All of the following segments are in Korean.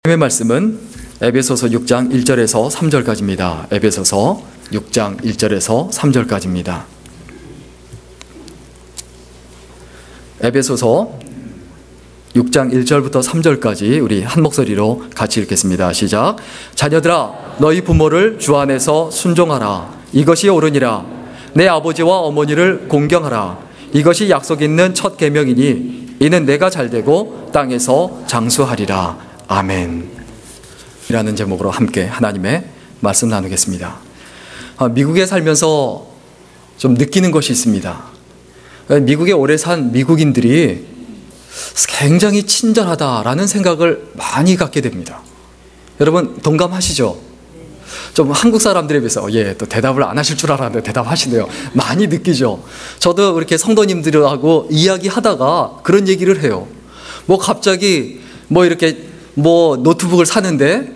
하나님의 말씀은 에베소서 6장 1절에서 3절까지입니다. 에베소서 6장 1절에서 3절까지입니다. 에베소서 6장 1절부터 3절까지 우리 한 목소리로 같이 읽겠습니다. 시작. 자녀들아 너희 부모를 주 안에서 순종하라. 이것이 옳으니라. 내 아버지와 어머니를 공경하라. 이것이 약속 있는 첫 계명이니 이는 내가 잘되고 땅에서 장수하리라. 아멘. 이라는 제목으로 함께 하나님의 말씀 나누겠습니다. 미국에 살면서 좀 느끼는 것이 있습니다. 미국에 오래 산 미국인들이 굉장히 친절하다라는 생각을 많이 갖게 됩니다. 여러분 동감하시죠? 좀 한국 사람들에 비해서 또 대답을 안 하실 줄 알았는데 대답하시네요. 많이 느끼죠? 저도 성도님들하고 이야기하다가 그런 얘기를 해요. 갑자기 노트북을 사는데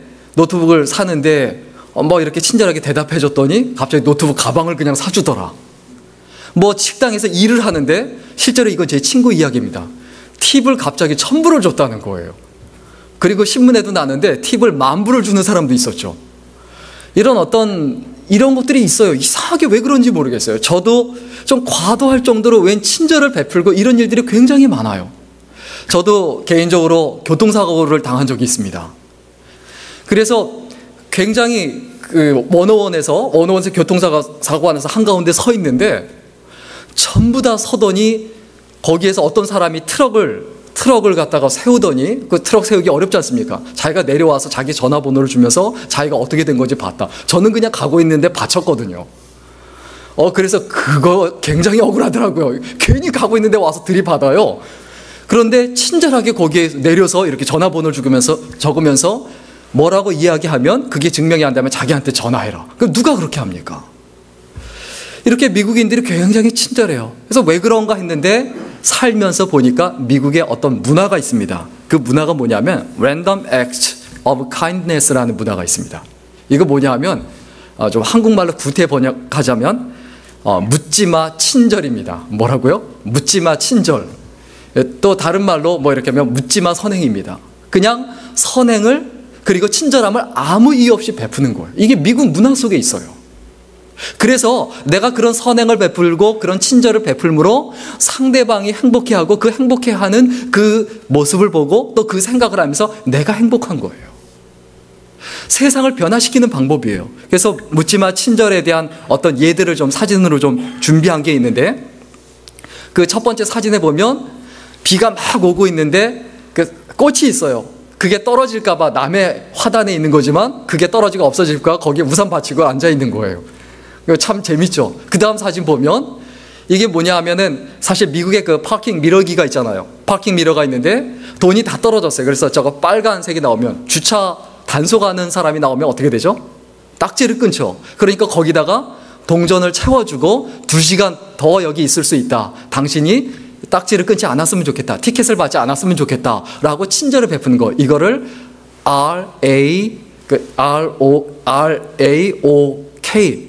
이렇게 친절하게 대답해 줬더니 갑자기 노트북 가방을 그냥 사주더라. 식당에서 일을 하는데 실제로 이건 제 친구 이야기입니다. 팁을 갑자기 1,000불을 줬다는 거예요. 그리고 신문에도 나는데 팁을 10,000불을 주는 사람도 있었죠. 이런 것들이 있어요. 이상하게 왜 그런지 모르겠어요. 저도 좀 과도할 정도로 웬 친절을 베풀고 이런 일들이 굉장히 많아요. 저도 개인적으로 교통사고를 당한 적이 있습니다. 그래서 굉장히 원어원에서 교통사고가 나서 한가운데 서 있는데 전부 다 서더니 거기에서 어떤 사람이 트럭을 갖다가 세우더니 그 트럭 세우기 어렵지 않습니까? 자기가 내려와서 자기 전화번호를 주면서 자기가 어떻게 된 건지 봤다. 저는 그냥 가고 있는데 받쳤거든요. 그래서 그거 굉장히 억울하더라고요. 괜히 가고 있는데 와서 들이받아요. 그런데 친절하게 거기에 내려서 이렇게 전화번호를 적으면서 뭐라고 이야기하면 그게 증명이 안 되면 자기한테 전화해라. 그럼 누가 그렇게 합니까? 이렇게 미국인들이 굉장히 친절해요. 그래서 왜 그런가 했는데 살면서 보니까 미국에 어떤 문화가 있습니다. 그 문화가 뭐냐면 Random Acts of Kindness라는 문화가 있습니다. 이거 뭐냐면 좀 한국말로 구태 번역하자면 묻지마 친절입니다. 뭐라고요? 묻지마 친절. 또 다른 말로 이렇게 하면 묻지마 선행입니다. 그냥 선행을 그리고 친절함을 아무 이유 없이 베푸는 거예요. 이게 미국 문화 속에 있어요. 그래서 내가 그런 선행을 베풀고 그런 친절을 베풀므로 상대방이 행복해하고 그 행복해하는 그 모습을 보고 또 그 생각을 하면서 내가 행복한 거예요. 세상을 변화시키는 방법이에요. 그래서 묻지마 친절에 대한 어떤 예들을 좀 사진으로 좀 준비한 게 있는데 그 첫 번째 사진에 보면 비가 막 오고 있는데 그 꽃이 있어요. 그게 떨어질까봐 남의 화단에 있는 거지만 그게 떨어지고 없어질까 거기에 우산 받치고 앉아 있는 거예요. 이거 참 재밌죠. 그 다음 사진 보면 이게 뭐냐 하면은 사실 미국에 그 파킹 미러기가 있잖아요. 파킹 미러가 있는데 돈이 다 떨어졌어요. 그래서 저거 빨간색이 나오면 주차 단속하는 사람이 나오면 어떻게 되죠? 딱지를 끊죠. 그러니까 거기다가 동전을 채워주고 2시간 더 여기 있을 수 있다. 당신이 딱지를 끊지 않았으면 좋겠다. 티켓을 받지 않았으면 좋겠다. 라고 친절을 베푸는 거. 이거를 R-A-O-K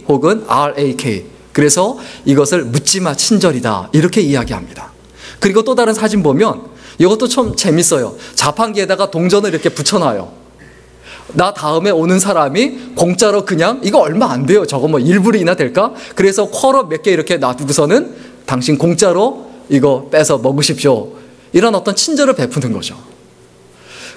혹은 R-A-K. 그래서 이것을 묻지마 친절이다. 이렇게 이야기합니다. 그리고 또 다른 사진 보면 이것도 좀 재밌어요. 자판기에다가 동전을 이렇게 붙여놔요. 나 다음에 오는 사람이 공짜로 그냥 이거 얼마 안 돼요. 저거 1불이나 될까? 그래서 쿼러 몇 개 이렇게 놔두고서는 당신 공짜로 이거 빼서 먹으십시오. 이런 어떤 친절을 베푸는 거죠.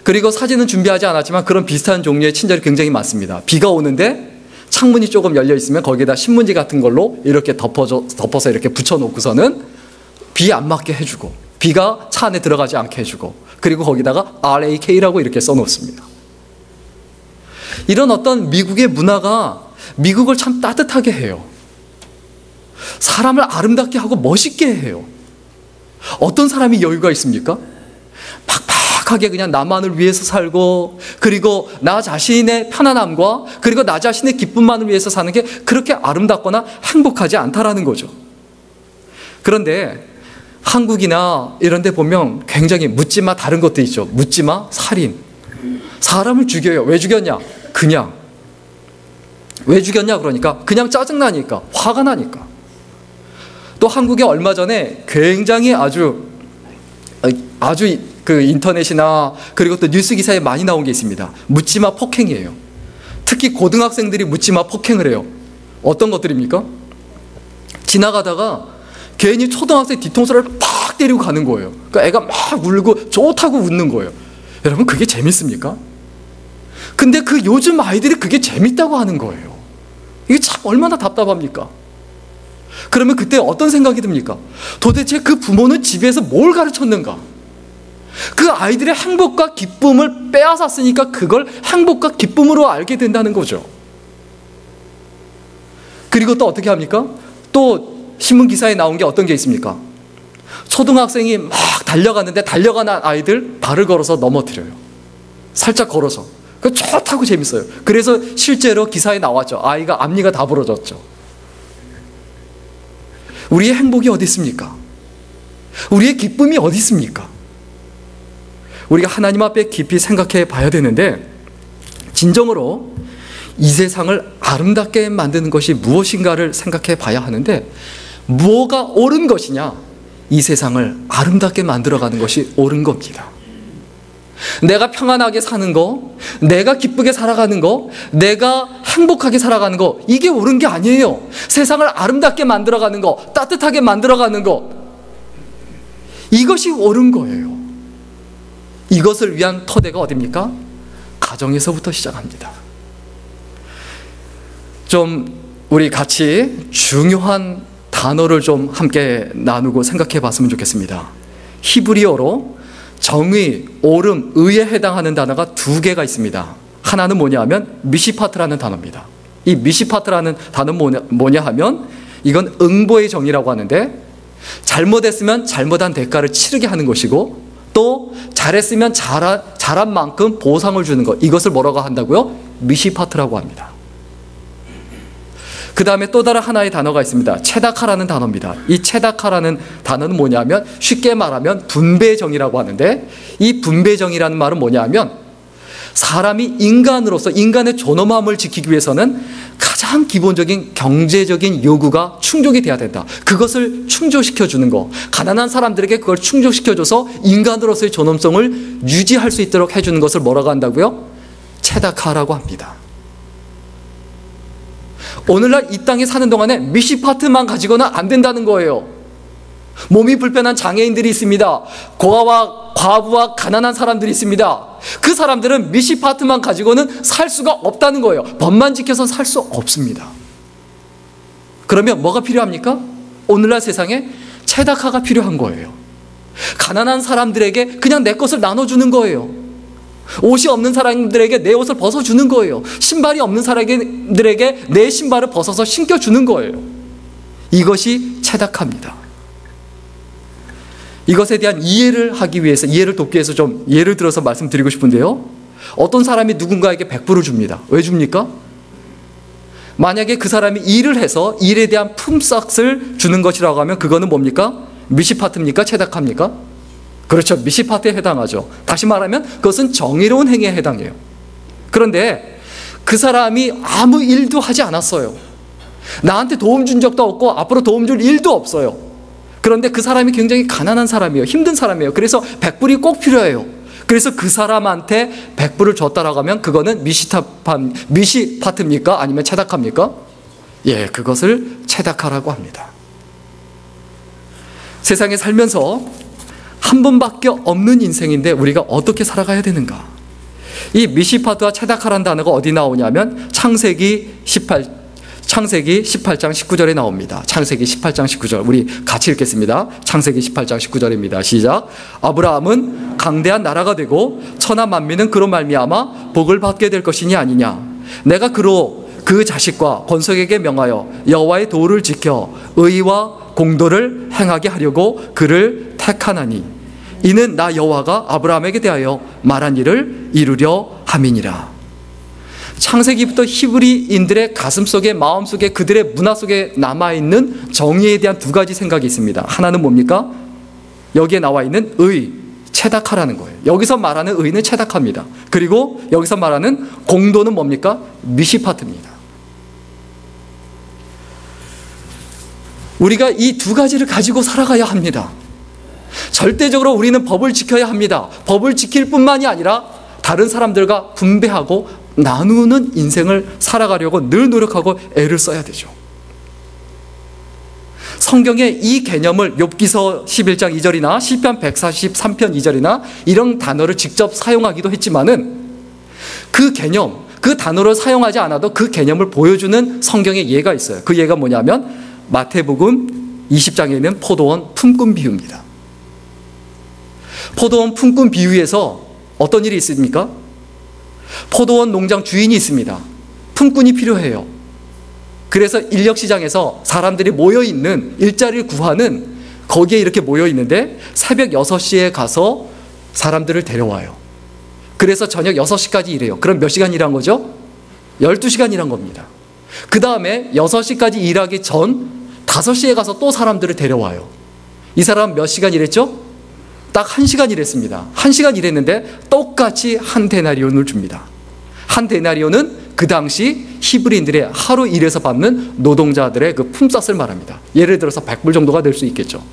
그리고 사진은 준비하지 않았지만 그런 비슷한 종류의 친절이 굉장히 많습니다. 비가 오는데 창문이 조금 열려 있으면 거기에다 신문지 같은 걸로 이렇게 덮어서 이렇게 붙여놓고서는 비 안 맞게 해주고 비가 차 안에 들어가지 않게 해주고 그리고 거기다가 RAK라고 이렇게 써놓습니다. 이런 어떤 미국의 문화가 미국을 참 따뜻하게 해요. 사람을 아름답게 하고 멋있게 해요. 어떤 사람이 여유가 있습니까? 팍팍하게 그냥 나만을 위해서 살고 그리고 나 자신의 편안함과 그리고 나 자신의 기쁨만을 위해서 사는 게 그렇게 아름답거나 행복하지 않다라는 거죠. 그런데 한국이나 이런 데 보면 굉장히 묻지마 다른 것도 있죠. 묻지마 살인. 사람을 죽여요. 왜 죽였냐? 그냥. 왜 죽였냐? 그러니까 그냥 짜증나니까 화가 나니까. 또 한국에 얼마 전에 굉장히 아주 그 인터넷이나 그리고 또 뉴스 기사에 많이 나온 게 있습니다. 묻지마 폭행이에요. 특히 고등학생들이 묻지마 폭행을 해요. 어떤 것들입니까? 지나가다가 괜히 초등학생 뒤통수를 팍 때리고 가는 거예요. 그러니까 애가 막 울고 좋다고 웃는 거예요. 여러분, 그게 재밌습니까? 근데 그 요즘 아이들이 그게 재밌다고 하는 거예요. 이게 참 얼마나 답답합니까? 그러면 그때 어떤 생각이 듭니까? 도대체 그 부모는 집에서 뭘 가르쳤는가? 그 아이들의 행복과 기쁨을 빼앗았으니까 그걸 행복과 기쁨으로 알게 된다는 거죠. 그리고 또 어떻게 합니까? 또 신문 기사에 나온 게 어떤 게 있습니까? 초등학생이 막 달려가는데 달려가는 아이들 발을 걸어서 넘어뜨려요. 살짝 걸어서. 그 좋다고 재밌어요. 그래서 실제로 기사에 나왔죠. 아이가 앞니가 다 부러졌죠. 우리의 행복이 어디 있습니까? 우리의 기쁨이 어디 있습니까? 우리가 하나님 앞에 깊이 생각해 봐야 되는데, 진정으로 이 세상을 아름답게 만드는 것이 무엇인가를 생각해 봐야 하는데, 뭐가 옳은 것이냐? 이 세상을 아름답게 만들어가는 것이 옳은 겁니다. 내가 평안하게 사는 거, 내가 기쁘게 살아가는 거, 내가 행복하게 살아가는 거, 이게 옳은 게 아니에요. 세상을 아름답게 만들어가는 거, 따뜻하게 만들어가는 거, 이것이 옳은 거예요. 이것을 위한 토대가 어디입니까? 가정에서부터 시작합니다. 좀 우리 같이 중요한 단어를 좀 함께 나누고 생각해 봤으면 좋겠습니다. 히브리어로 정의, 옳음, 의에 해당하는 단어가 두 개가 있습니다. 하나는 뭐냐 하면 미시파트라는 단어입니다. 이 미시파트라는 단어는 뭐냐 하면 이건 응보의 정의라고 하는데, 잘못했으면 잘못한 대가를 치르게 하는 것이고, 또 잘했으면 잘한 만큼 보상을 주는 것, 이것을 뭐라고 한다고요? 미시파트라고 합니다. 그 다음에 또 다른 하나의 단어가 있습니다. 체다카라는 단어입니다. 이 체다카라는 단어는 뭐냐면 쉽게 말하면 분배정이라고 하는데, 이 분배정이라는 말은 뭐냐면 사람이 인간으로서 인간의 존엄함을 지키기 위해서는 가장 기본적인 경제적인 요구가 충족이 돼야 된다. 그것을 충족시켜주는 거, 가난한 사람들에게 그걸 충족시켜줘서 인간으로서의 존엄성을 유지할 수 있도록 해주는 것을 뭐라고 한다고요? 체다카라고 합니다. 오늘날 이 땅에 사는 동안에 미시파트만 가지고는 안 된다는 거예요. 몸이 불편한 장애인들이 있습니다. 고아와 과부와 가난한 사람들이 있습니다. 그 사람들은 미시파트만 가지고는 살 수가 없다는 거예요. 법만 지켜서 살 수 없습니다. 그러면 뭐가 필요합니까? 오늘날 세상에 체다카가 필요한 거예요. 가난한 사람들에게 그냥 내 것을 나눠주는 거예요. 옷이 없는 사람들에게 내 옷을 벗어주는 거예요. 신발이 없는 사람들에게 내 신발을 벗어서 신겨주는 거예요. 이것이 체다카입니다. 이것에 대한 이해를 하기 위해서, 이해를 돕기 위해서 좀 예를 들어서 말씀드리고 싶은데요. 어떤 사람이 누군가에게 100불을 줍니다. 왜 줍니까? 만약에 그 사람이 일을 해서 일에 대한 품삯을 주는 것이라고 하면 그거는 뭡니까? 미시파트입니까? 체다카입니까? 그렇죠. 미시파트에 해당하죠. 다시 말하면 그것은 정의로운 행위에 해당해요. 그런데 그 사람이 아무 일도 하지 않았어요. 나한테 도움 준 적도 없고 앞으로 도움 줄 일도 없어요. 그런데 그 사람이 굉장히 가난한 사람이에요. 힘든 사람이에요. 그래서 100불이 꼭 필요해요. 그래서 그 사람한테 100불을 줬다라고 하면 그거는 미시파트입니까? 아니면 체다카입니까? 예, 그것을 체다카라고 합니다. 세상에 살면서 한 번밖에 없는 인생인데 우리가 어떻게 살아가야 되는가? 이 미시파트와 체다카라는 단어가 어디 나오냐면 창세기 18장 19절에 나옵니다. 창세기 18장 19절. 우리 같이 읽겠습니다. 창세기 18장 19절입니다. 시작. 아브라함은 강대한 나라가 되고 천하 만민은 그로 말미암아 복을 받게 될 것이니 아니냐. 내가 그로 그 자식과 번석에게 명하여 여호와의 도를 지켜 의와 공도를 행하게 하려고 그를 택하나니 이는 나 여호와가 아브라함에게 대하여 말한 일을 이루려 함이니라. 창세기부터 히브리인들의 가슴속에, 마음속에, 그들의 문화 속에 남아있는 정의에 대한 두 가지 생각이 있습니다. 하나는 뭡니까? 여기에 나와 있는 의, 체다카라는 거예요. 여기서 말하는 의는 체다카입니다. 그리고 여기서 말하는 공도는 뭡니까? 미시파트입니다. 우리가 이 두 가지를 가지고 살아가야 합니다. 절대적으로 우리는 법을 지켜야 합니다. 법을 지킬 뿐만이 아니라 다른 사람들과 분배하고 나누는 인생을 살아가려고 늘 노력하고 애를 써야 되죠. 성경에 이 개념을 욥기서 11장 2절이나 시편 143편 2절이나 이런 단어를 직접 사용하기도 했지만은 그 개념, 그 단어를 사용하지 않아도 그 개념을 보여주는 성경의 예가 있어요. 그 예가 뭐냐면 마태복음 20장에 있는 포도원 품꾼 비유입니다. 포도원 품꾼 비유에서 어떤 일이 있습니까? 포도원 농장 주인이 있습니다. 품꾼이 필요해요. 그래서 인력시장에서 사람들이 모여있는 일자리를 구하는 거기에 이렇게 모여있는데 새벽 6시에 가서 사람들을 데려와요. 그래서 저녁 6시까지 일해요. 그럼 몇 시간 일한 거죠? 12시간 일한 겁니다. 그 다음에 6시까지 일하기 전 5시에 가서 또 사람들을 데려와요. 이 사람 몇 시간 일했죠? 딱 1시간 일했습니다. 1시간 일했는데 똑같이 한 데나리온을 줍니다. 한 데나리온은 그 당시 히브리인들의 하루 일해서 받는 노동자들의 그 품삯을 말합니다. 예를 들어서 100불 정도가 될 수 있겠죠.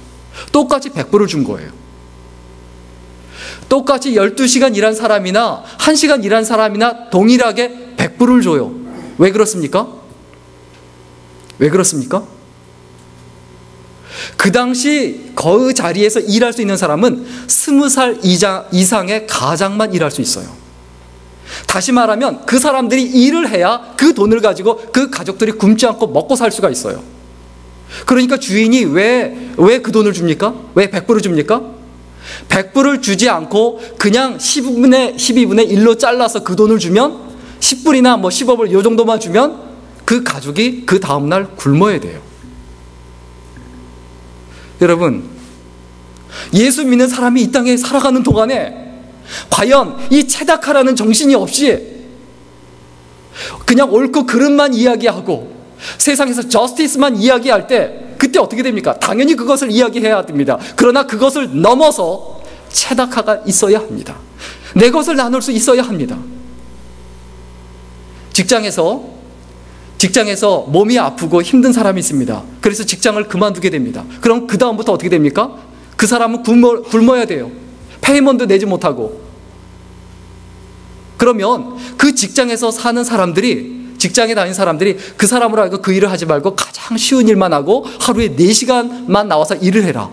똑같이 100불을 준 거예요. 똑같이 12시간 일한 사람이나 1시간 일한 사람이나 동일하게 100불을 줘요. 왜 그렇습니까? 왜 그렇습니까? 그 당시 그 자리에서 일할 수 있는 사람은 20살 이상의 가장만 일할 수 있어요. 다시 말하면 그 사람들이 일을 해야 그 돈을 가지고 그 가족들이 굶지 않고 먹고 살 수가 있어요. 그러니까 주인이 왜 그 돈을 줍니까? 왜 100불을 줍니까? 100불을 주지 않고 그냥 12분의 1로 잘라서 그 돈을 주면 10불이나 뭐 15불 이 정도만 주면 그 가족이 그 다음날 굶어야 돼요. 여러분, 예수 믿는 사람이 이 땅에 살아가는 동안에 과연 이 체다카라는 정신이 없이 그냥 옳고 그름만 이야기하고 세상에서 저스티스만 이야기할 때 그때 어떻게 됩니까? 당연히 그것을 이야기해야 됩니다. 그러나 그것을 넘어서 체다카가 있어야 합니다. 내 것을 나눌 수 있어야 합니다. 직장에서 몸이 아프고 힘든 사람이 있습니다. 그래서 직장을 그만두게 됩니다. 그럼 그 다음부터 어떻게 됩니까? 그 사람은 굶어야 돼요. 페이먼트 내지 못하고. 그러면 그 직장에서 사는 사람들이, 직장에 다니는 사람들이 그 사람으로 하여금 그 일을 하지 말고 가장 쉬운 일만 하고 하루에 4시간만 나와서 일을 해라.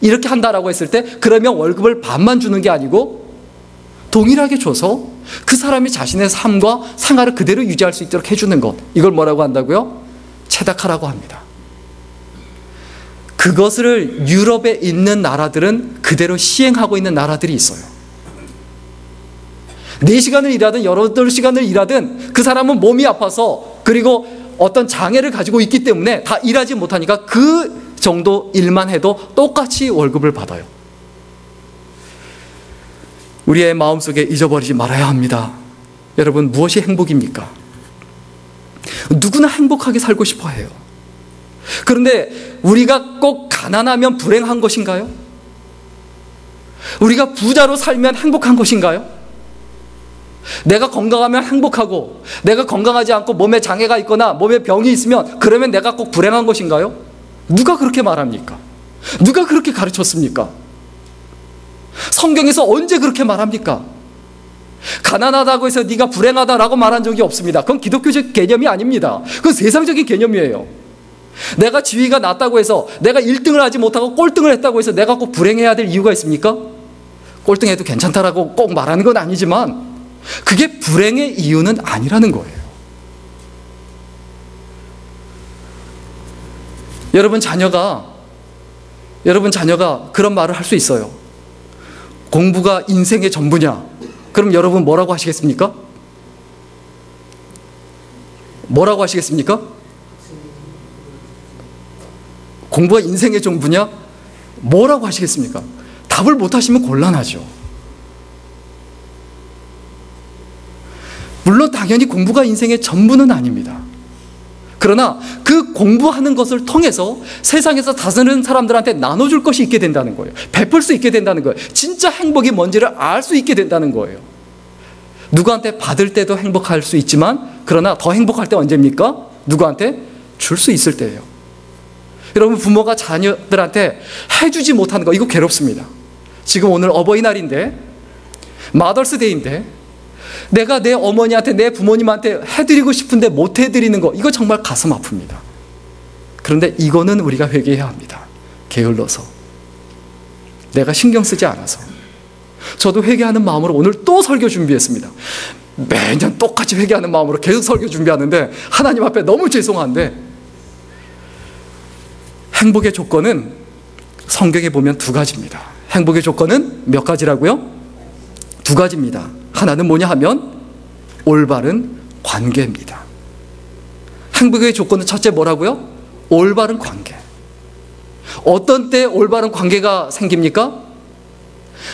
이렇게 한다라고 했을 때 그러면 월급을 반만 주는 게 아니고 동일하게 줘서 그 사람이 자신의 삶과 생활을 그대로 유지할 수 있도록 해주는 것. 이걸 뭐라고 한다고요? 체다카라고 합니다. 그것을 유럽에 있는 나라들은 그대로 시행하고 있는 나라들이 있어요. 4시간을 일하든 8시간을 일하든 그 사람은 몸이 아파서 그리고 어떤 장애를 가지고 있기 때문에 다 일하지 못하니까 그 정도 일만 해도 똑같이 월급을 받아요. 우리의 마음속에 잊어버리지 말아야 합니다. 여러분, 무엇이 행복입니까? 누구나 행복하게 살고 싶어 해요. 그런데 우리가 꼭 가난하면 불행한 것인가요? 우리가 부자로 살면 행복한 것인가요? 내가 건강하면 행복하고 내가 건강하지 않고 몸에 장애가 있거나 몸에 병이 있으면 그러면 내가 꼭 불행한 것인가요? 누가 그렇게 말합니까? 누가 그렇게 가르쳤습니까? 성경에서 언제 그렇게 말합니까? 가난하다고 해서 네가 불행하다라고 말한 적이 없습니다. 그건 기독교적 개념이 아닙니다. 그건 세상적인 개념이에요. 내가 지위가 낮다고 해서 내가 1등을 하지 못하고 꼴등을 했다고 해서 내가 꼭 불행해야 될 이유가 있습니까? 꼴등해도 괜찮다라고 꼭 말하는 건 아니지만 그게 불행의 이유는 아니라는 거예요. 여러분 자녀가 그런 말을 할 수 있어요. 공부가 인생의 전부냐? 그럼 여러분 뭐라고 하시겠습니까? 뭐라고 하시겠습니까? 공부가 인생의 전부냐? 뭐라고 하시겠습니까? 답을 못하시면 곤란하죠. 물론 당연히 공부가 인생의 전부는 아닙니다. 그러나 그 공부하는 것을 통해서 세상에서 다스리는 사람들한테 나눠줄 것이 있게 된다는 거예요. 베풀 수 있게 된다는 거예요. 진짜 행복이 뭔지를 알 수 있게 된다는 거예요. 누구한테 받을 때도 행복할 수 있지만 그러나 더 행복할 때 언제입니까? 누구한테? 줄 수 있을 때예요. 여러분 부모가 자녀들한테 해주지 못하는 거 이거 괴롭습니다. 지금 오늘 어버이날인데, 마더스데이인데, 내가 내 어머니한테, 내 부모님한테 해드리고 싶은데 못 해드리는 거, 이거 정말 가슴 아픕니다. 그런데 이거는 우리가 회개해야 합니다. 게을러서, 내가 신경 쓰지 않아서. 저도 회개하는 마음으로 오늘 또 설교 준비했습니다. 매년 똑같이 회개하는 마음으로 계속 설교 준비하는데 하나님 앞에 너무 죄송한데, 행복의 조건은 성경에 보면 두 가지입니다. 행복의 조건은 몇 가지라고요? 두 가지입니다. 하나는 뭐냐 하면 올바른 관계입니다. 행복의 조건은 첫째 뭐라고요? 올바른 관계. 어떤 때 올바른 관계가 생깁니까?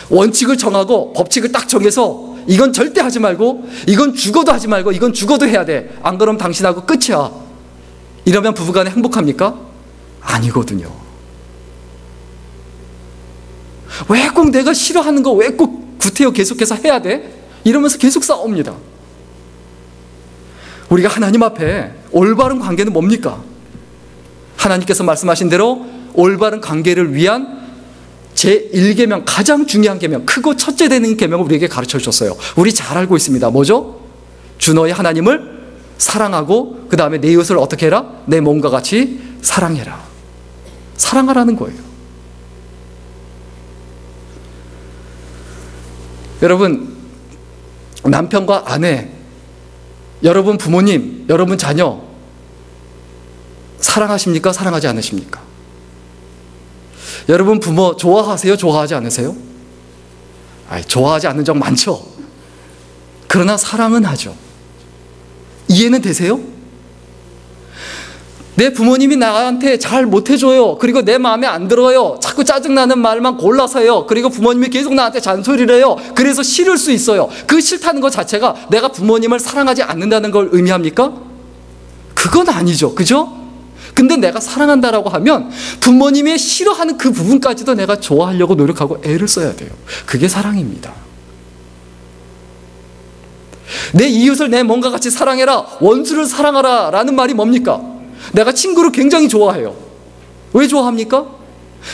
원칙을 정하고 법칙을 딱 정해서 이건 절대 하지 말고, 이건 죽어도 하지 말고, 이건 죽어도 해야 돼. 안 그러면 당신하고 끝이야. 이러면 부부간에 행복합니까? 아니거든요. 왜 꼭 내가 싫어하는 거 왜 꼭 구태여 계속해서 해야 돼? 이러면서 계속 싸웁니다. 우리가 하나님 앞에 올바른 관계는 뭡니까? 하나님께서 말씀하신 대로 올바른 관계를 위한 제1계명, 가장 중요한 계명, 크고 첫째 되는 계명을 우리에게 가르쳐 주셨어요. 우리 잘 알고 있습니다. 뭐죠? 주 너의 하나님을 사랑하고 그 다음에 내 이웃을 어떻게 해라? 내 몸과 같이 사랑해라. 사랑하라는 거예요. 여러분, 남편과 아내, 여러분 부모님, 여러분 자녀 사랑하십니까? 사랑하지 않으십니까? 여러분 부모 좋아하세요? 좋아하지 않으세요? 좋아하지 않는 적 많죠. 그러나 사랑은 하죠. 이해는 되세요? 내 부모님이 나한테 잘 못해줘요. 그리고 내 마음에 안 들어요. 자꾸 짜증나는 말만 골라서 해요. 그리고 부모님이 계속 나한테 잔소리를 해요. 그래서 싫을 수 있어요. 그 싫다는 것 자체가 내가 부모님을 사랑하지 않는다는 걸 의미합니까? 그건 아니죠. 그죠? 근데 내가 사랑한다라고 하면 부모님이 싫어하는 그 부분까지도 내가 좋아하려고 노력하고 애를 써야 돼요. 그게 사랑입니다. 내 이웃을 내 몸과 같이 사랑해라, 원수를 사랑하라 라는 말이 뭡니까? 내가 친구를 굉장히 좋아해요. 왜 좋아합니까?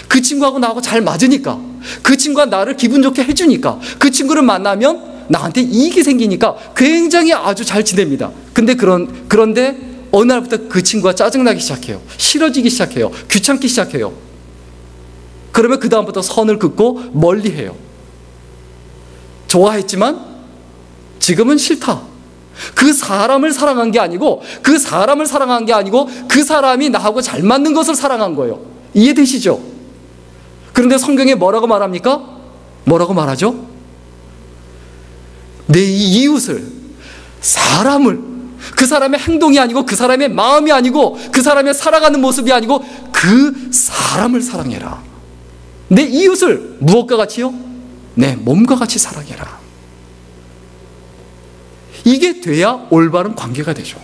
그 친구하고 나하고 잘 맞으니까, 그 친구가 나를 기분 좋게 해주니까, 그 친구를 만나면 나한테 이익이 생기니까 굉장히 아주 잘 지냅니다. 그런데 어느 날부터 그 친구가 짜증나기 시작해요. 싫어지기 시작해요. 귀찮기 시작해요. 그러면 그 다음부터 선을 긋고 멀리해요. 좋아했지만 지금은 싫다. 그 사람을 사랑한 게 아니고, 그 사람이 나하고 잘 맞는 것을 사랑한 거예요. 이해되시죠? 그런데 성경에 뭐라고 말합니까? 뭐라고 말하죠? 내 이웃을, 사람을, 그 사람의 행동이 아니고, 그 사람의 마음이 아니고, 그 사람의 살아가는 모습이 아니고 그 사람을 사랑해라. 내 이웃을 무엇과 같이요? 내 몸과 같이 사랑해라. 이게 돼야 올바른 관계가 되죠.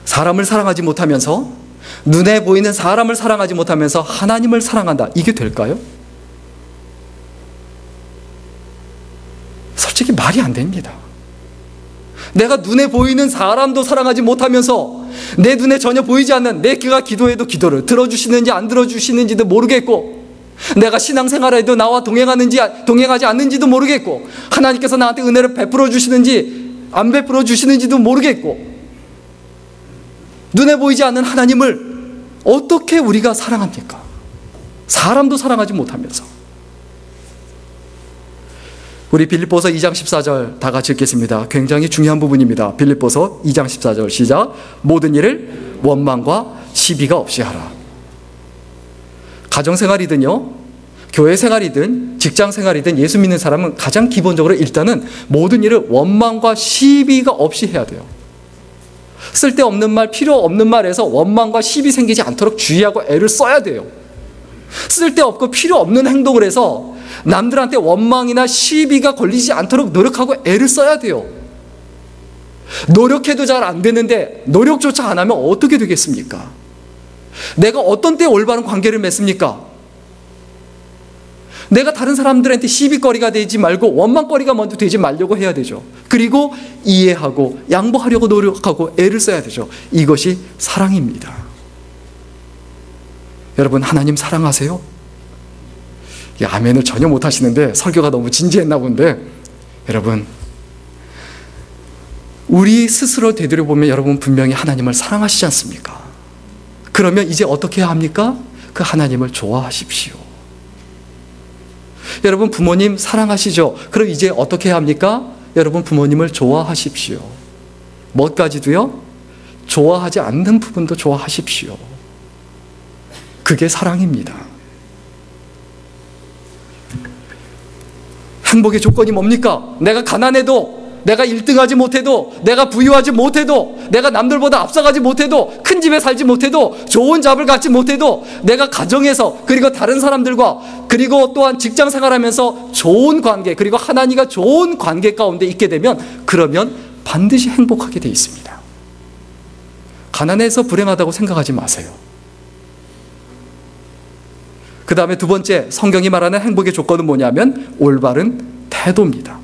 사람을 사랑하지 못하면서, 눈에 보이는 사람을 사랑하지 못하면서 하나님을 사랑한다. 이게 될까요? 솔직히 말이 안 됩니다. 내가 눈에 보이는 사람도 사랑하지 못하면서 내 눈에 전혀 보이지 않는 내가 기도해도 기도를 들어주시는지 안 들어주시는지도 모르겠고, 내가 신앙생활에도 나와 동행하지 않는지도 모르겠고, 하나님께서 나한테 은혜를 베풀어 주시는지 안 베풀어 주시는지도 모르겠고, 눈에 보이지 않는 하나님을 어떻게 우리가 사랑합니까? 사람도 사랑하지 못하면서. 우리 빌립보서 2장 14절 다 같이 읽겠습니다. 굉장히 중요한 부분입니다. 빌립보서 2장 14절 시작. 모든 일을 원망과 시비가 없이 하라. 가정생활이든요, 교회생활이든 직장생활이든 예수 믿는 사람은 가장 기본적으로 일단은 모든 일을 원망과 시비가 없이 해야 돼요. 쓸데없는 말, 필요 없는 말에서 원망과 시비 생기지 않도록 주의하고 애를 써야 돼요. 쓸데없고 필요 없는 행동을 해서 남들한테 원망이나 시비가 걸리지 않도록 노력하고 애를 써야 돼요. 노력해도 잘 안 되는데 노력조차 안 하면 어떻게 되겠습니까? 내가 어떤 때 올바른 관계를 맺습니까? 내가 다른 사람들한테 시비거리가 되지 말고 원망거리가 먼저 되지 말려고 해야 되죠. 그리고 이해하고 양보하려고 노력하고 애를 써야 되죠. 이것이 사랑입니다. 여러분, 하나님 사랑하세요? 아멘을 전혀 못 하시는데 설교가 너무 진지했나 본데, 여러분, 우리 스스로 되돌아보면 여러분 분명히 하나님을 사랑하시지 않습니까? 그러면 이제 어떻게 해야 합니까? 그 하나님을 좋아하십시오. 여러분 부모님 사랑하시죠? 그럼 이제 어떻게 해야 합니까? 여러분 부모님을 좋아하십시오. 뭐까지도요? 좋아하지 않는 부분도 좋아하십시오. 그게 사랑입니다. 행복의 조건이 뭡니까? 내가 가난해도, 내가 1등하지 못해도, 내가 부유하지 못해도, 내가 남들보다 앞서가지 못해도, 큰 집에 살지 못해도, 좋은 잡을 갖지 못해도, 내가 가정에서, 그리고 다른 사람들과, 그리고 또한 직장 생활하면서 좋은 관계, 그리고 하나님과 좋은 관계 가운데 있게 되면, 그러면 반드시 행복하게 되어 있습니다. 가난해서 불행하다고 생각하지 마세요. 그 다음에 두 번째, 성경이 말하는 행복의 조건은 뭐냐면 올바른 태도입니다.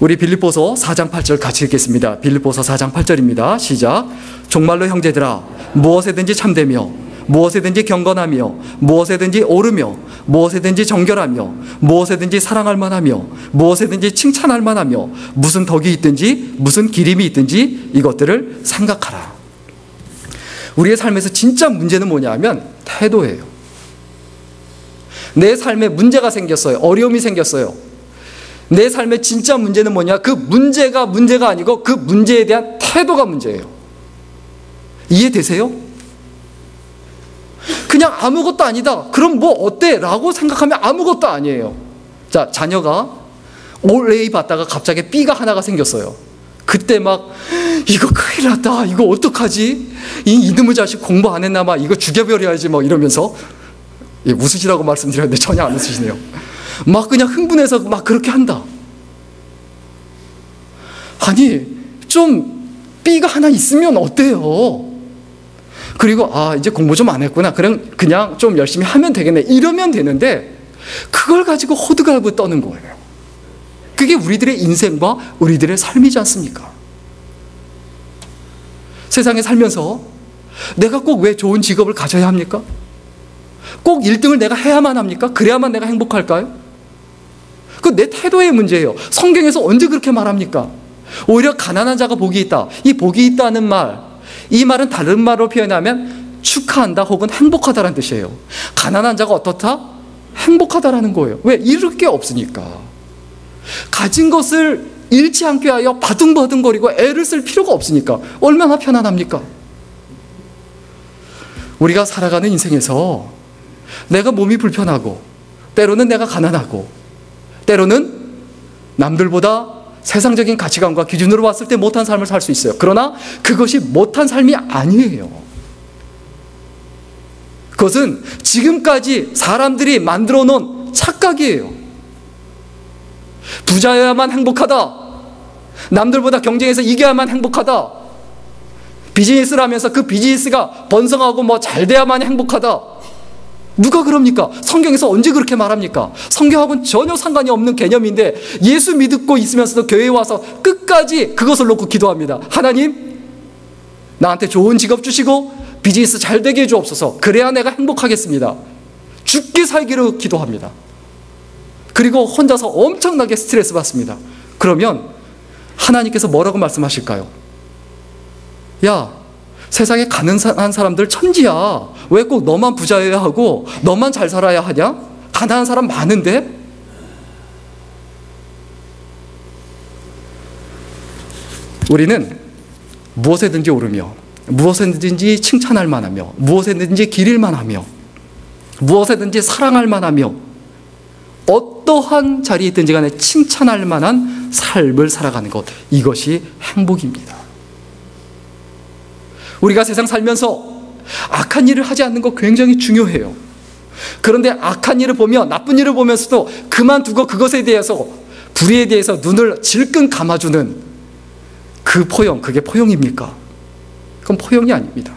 우리 빌립보서 4장 8절 같이 읽겠습니다. 빌립보서 4장 8절입니다. 시작. 종말로 형제들아, 무엇에든지 참되며 무엇에든지 경건하며 무엇에든지 옳으며 무엇에든지 정결하며 무엇에든지 사랑할 만하며 무엇에든지 칭찬할 만하며 무슨 덕이 있든지 무슨 기림이 있든지 이것들을 생각하라. 우리의 삶에서 진짜 문제는 뭐냐면 태도예요. 내 삶에 문제가 생겼어요. 어려움이 생겼어요. 내 삶의 진짜 문제는 뭐냐? 그 문제가 아니고 그 문제에 대한 태도가 문제예요. 이해되세요? 그냥 아무것도 아니다. 그럼 뭐 어때? 라고 생각하면 아무것도 아니에요. 자, 자녀가 올 A 받다가 갑자기 B가 하나가 생겼어요. 그때 막 이거 큰일 났다. 이거 어떡하지? 이놈의 자식 공부 안 했나 봐. 이거 죽여버려야지 뭐 이러면서, 예, 웃으시라고 말씀드렸는데 전혀 안 웃으시네요. 막 그냥 흥분해서 막 그렇게 한다. 아니 좀 B가 하나 있으면 어때요? 그리고 이제 공부 좀 안 했구나. 그냥 좀 열심히 하면 되겠네. 이러면 되는데 그걸 가지고 호들갑을 떠는 거예요. 그게 우리들의 인생과 우리들의 삶이지 않습니까? 세상에 살면서 내가 꼭 왜 좋은 직업을 가져야 합니까? 꼭 1등을 내가 해야만 합니까? 그래야만 내가 행복할까요? 그 내 태도의 문제예요. 성경에서 언제 그렇게 말합니까? 오히려 가난한 자가 복이 있다. 이 복이 있다는 말, 이 말은 다른 말로 표현하면 축하한다 혹은 행복하다라는 뜻이에요. 가난한 자가 어떻다? 행복하다라는 거예요. 왜? 잃을 게 없으니까. 가진 것을 잃지 않게 하여 바둥바둥거리고 애를 쓸 필요가 없으니까 얼마나 편안합니까? 우리가 살아가는 인생에서 내가 몸이 불편하고 때로는 내가 가난하고 때로는 남들보다 세상적인 가치관과 기준으로 봤을 때 못한 삶을 살 수 있어요. 그러나 그것이 못한 삶이 아니에요. 그것은 지금까지 사람들이 만들어 놓은 착각이에요. 부자여야만 행복하다. 남들보다 경쟁해서 이겨야만 행복하다. 비즈니스를 하면서 그 비즈니스가 번성하고 뭐 잘 돼야만 행복하다. 누가 그럽니까? 성경에서 언제 그렇게 말합니까? 성경하고는 전혀 상관이 없는 개념인데 예수 믿고 있으면서도 교회에 와서 끝까지 그것을 놓고 기도합니다. 하나님, 나한테 좋은 직업 주시고 비즈니스 잘 되게 해주옵소서. 그래야 내가 행복하겠습니다. 죽게 살기로 기도합니다. 그리고 혼자서 엄청나게 스트레스 받습니다. 그러면 하나님께서 뭐라고 말씀하실까요? 야, 세상에 가난한 사람들 천지야. 왜 꼭 너만 부자여야 하고 너만 잘 살아야 하냐? 가난한 사람 많은데? 우리는 무엇에든지 오르며 무엇에든지 칭찬할 만하며 무엇에든지 기릴 만하며 무엇에든지 사랑할 만하며 어떠한 자리에 있든지 간에 칭찬할 만한 삶을 살아가는 것, 이것이 행복입니다. 우리가 세상 살면서 악한 일을 하지 않는 것 굉장히 중요해요. 그런데 악한 일을 보며 나쁜 일을 보면서도 그만두고 그것에 대해서, 불의에 대해서 눈을 질끈 감아주는 그 포용, 그게 포용입니까? 그건 포용이 아닙니다.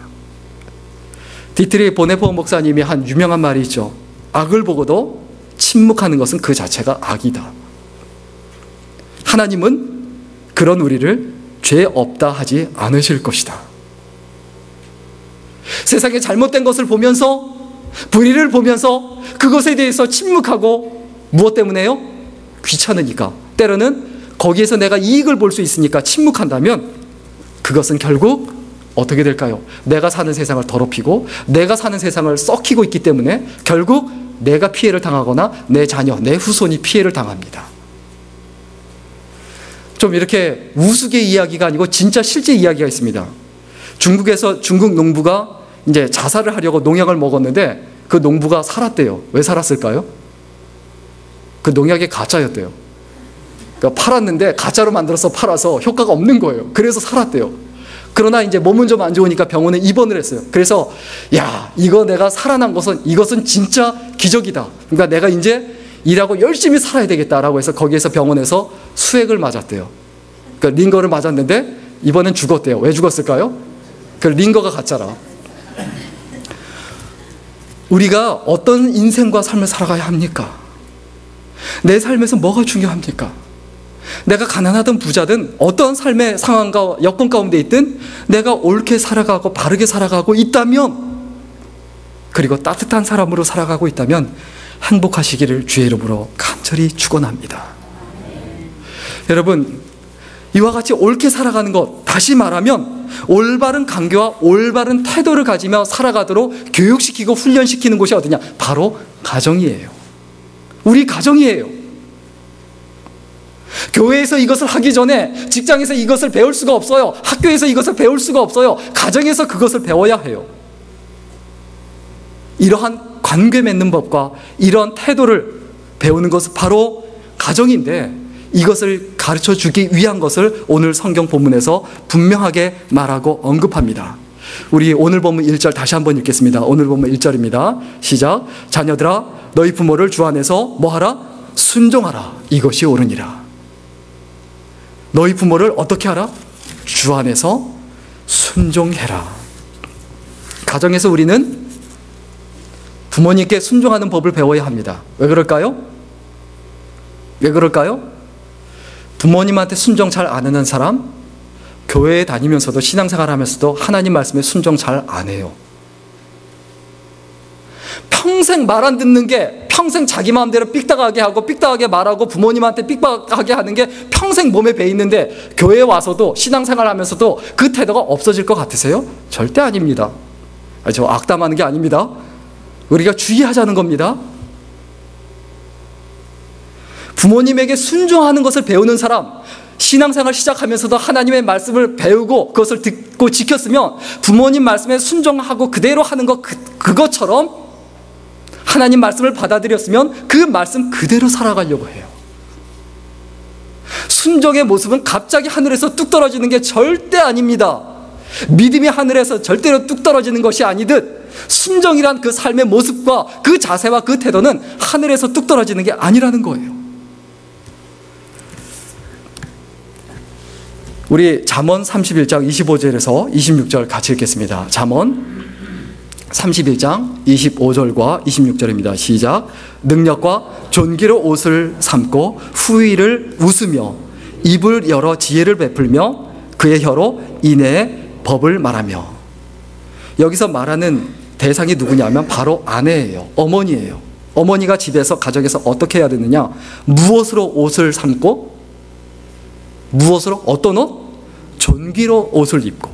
디트리 보네포 목사님이 한 유명한 말이 있죠. 악을 보고도 침묵하는 것은 그 자체가 악이다. 하나님은 그런 우리를 죄 없다 하지 않으실 것이다. 세상에 잘못된 것을 보면서 불의를 보면서 그것에 대해서 침묵하고, 무엇 때문에요? 귀찮으니까. 때로는 거기에서 내가 이익을 볼 수 있으니까 침묵한다면 그것은 결국 어떻게 될까요? 내가 사는 세상을 더럽히고 내가 사는 세상을 썩히고 있기 때문에 결국 내가 피해를 당하거나 내 자녀, 내 후손이 피해를 당합니다. 좀 이렇게 우스개 이야기가 아니고 진짜 실제 이야기가 있습니다. 중국 농부가 이제 자살을 하려고 농약을 먹었는데 그 농부가 살았대요. 왜 살았을까요? 그 농약이 가짜였대요. 그러니까 팔았는데 가짜로 만들어서 팔아서 효과가 없는 거예요. 그래서 살았대요. 그러나 이제 몸은 좀 안 좋으니까 병원에 입원을 했어요. 그래서 야, 이거 내가 살아난 것은 이것은 진짜 기적이다. 그러니까 내가 이제 일하고 열심히 살아야 되겠다라고 해서 거기에서 병원에서 수액을 맞았대요. 그러니까 링거를 맞았는데 이번엔 죽었대요. 왜 죽었을까요? 그 링거가 가짜라. 우리가 어떤 인생과 삶을 살아가야 합니까? 내 삶에서 뭐가 중요합니까? 내가 가난하든 부자든 어떤 삶의 상황과 여건 가운데 있든 내가 옳게 살아가고 바르게 살아가고 있다면, 그리고 따뜻한 사람으로 살아가고 있다면 행복하시기를 주의 이름으로 간절히 축원합니다. 여러분, 이와 같이 옳게 살아가는 것, 다시 말하면 올바른 관계와 올바른 태도를 가지며 살아가도록 교육시키고 훈련시키는 곳이 어디냐? 바로 가정이에요. 우리 가정이에요. 교회에서 이것을 하기 전에 직장에서 이것을 배울 수가 없어요. 학교에서 이것을 배울 수가 없어요. 가정에서 그것을 배워야 해요. 이러한 관계 맺는 법과 이러한 태도를 배우는 것은 바로 가정인데, 이것을 가르쳐 주기 위한 것을 오늘 성경 본문에서 분명하게 말하고 언급합니다. 우리 오늘 본문 1절 다시 한번 읽겠습니다. 오늘 본문 1절입니다. 시작. 자녀들아, 너희 부모를 주 안에서 뭐하라? 순종하라. 이것이 옳으니라. 너희 부모를 어떻게 하라? 주 안에서 순종해라. 가정에서 우리는 부모님께 순종하는 법을 배워야 합니다. 왜 그럴까요? 왜 그럴까요? 부모님한테 순종 잘 안 하는 사람, 교회에 다니면서도 신앙생활 하면서도 하나님 말씀에 순종 잘 안 해요. 평생 말 안 듣는 게, 평생 자기 마음대로 삑딱하게 하고 삑딱하게 말하고 부모님한테 삑박하게 하는 게 평생 몸에 배 있는데 교회에 와서도 신앙생활 하면서도 그 태도가 없어질 것 같으세요? 절대 아닙니다. 저 악담하는 게 아닙니다. 우리가 주의하자는 겁니다. 부모님에게 순종하는 것을 배우는 사람, 신앙생활 시작하면서도 하나님의 말씀을 배우고 그것을 듣고 지켰으면 부모님 말씀에 순종하고 그대로 하는 것, 그것처럼 하나님 말씀을 받아들였으면 그 말씀 그대로 살아가려고 해요. 순종의 모습은 갑자기 하늘에서 뚝 떨어지는 게 절대 아닙니다. 믿음이 하늘에서 절대로 뚝 떨어지는 것이 아니듯 순종이란 그 삶의 모습과 그 자세와 그 태도는 하늘에서 뚝 떨어지는 게 아니라는 거예요. 우리 잠언 31장 25절에서 26절 같이 읽겠습니다. 잠언 31장 25절과 26절입니다. 시작. 능력과 존귀로 옷을 삼고 후의를 웃으며 입을 열어 지혜를 베풀며 그의 혀로 인애의 법을 말하며. 여기서 말하는 대상이 누구냐면 바로 아내예요. 어머니예요. 어머니가 집에서 가정에서 어떻게 해야 되느냐? 무엇으로 옷을 삼고, 무엇으로? 어떤 옷? 존귀로 옷을 입고,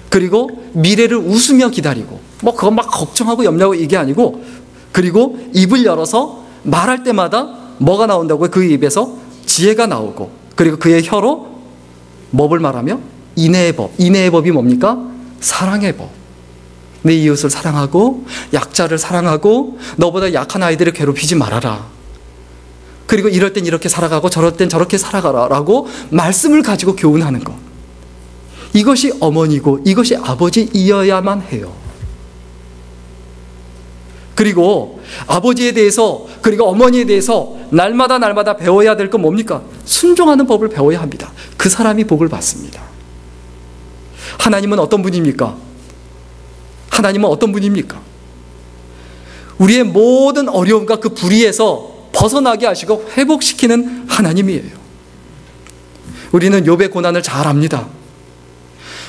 그리고 미래를 웃으며 기다리고, 뭐 그건 막 걱정하고 염려하고 이게 아니고, 그리고 입을 열어서 말할 때마다 뭐가 나온다고요? 그 입에서 지혜가 나오고, 그리고 그의 혀로 법을 말하며 인애의 법. 인애의 법이 뭡니까? 사랑의 법. 내 이웃을 사랑하고 약자를 사랑하고 너보다 약한 아이들을 괴롭히지 말아라. 그리고 이럴 땐 이렇게 살아가고 저럴 땐 저렇게 살아가라 라고 말씀을 가지고 교훈하는 것. 이것이 어머니고 이것이 아버지이어야만 해요. 그리고 아버지에 대해서, 그리고 어머니에 대해서 날마다 배워야 될 건 뭡니까? 순종하는 법을 배워야 합니다. 그 사람이 복을 받습니다. 하나님은 어떤 분입니까? 하나님은 어떤 분입니까? 우리의 모든 어려움과 그 불의에서 벗어나게 하시고 회복시키는 하나님이에요. 우리는 욥의 고난을 잘 압니다.